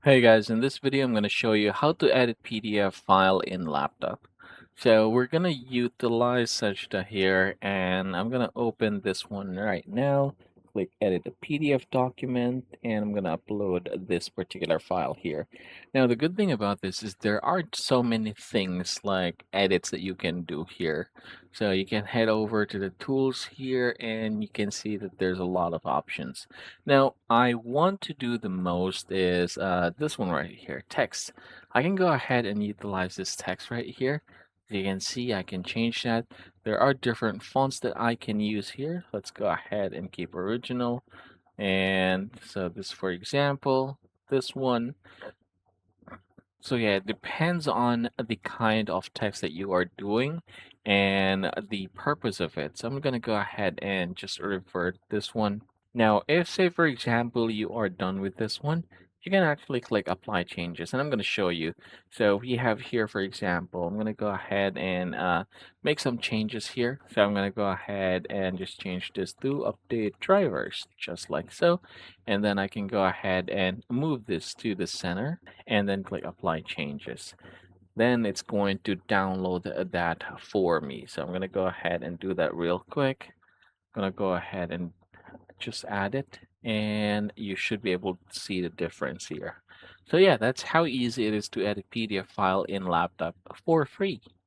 Hey guys, in this video I'm going to show you how to edit PDF file in laptop. So we're going to utilize Sajda here and I'm going to open this one right now. Click edit a PDF document and I'm going to upload this particular file here. Now the good thing about this is there are so many things like edits that you can do here. So you can head over to the tools here and you can see that there's a lot of options. Now, I want to do the most is this one right here, text. I can go ahead and utilize this text right here. As you can see, I can change that. There are different fonts that I can use here. Let's go ahead and keep original. And so this, for example, this one. So yeah, it depends on the kind of text that you are doing and the purpose of it. So I'm gonna go ahead and just revert this one. Now, if say for example you are done with this one, you can actually click apply changes and I'm gonna show you. So we have here, for example, I'm gonna go ahead and make some changes here. So I'm gonna go ahead and just change this to update drivers, just like so. And then I can go ahead and move this to the center and then click apply changes. Then it's going to download that for me. So I'm going to go ahead and do that real quick. I'm going to go ahead and just add it and you should be able to see the difference here. So yeah, that's how easy it is to edit PDF file in laptop for free.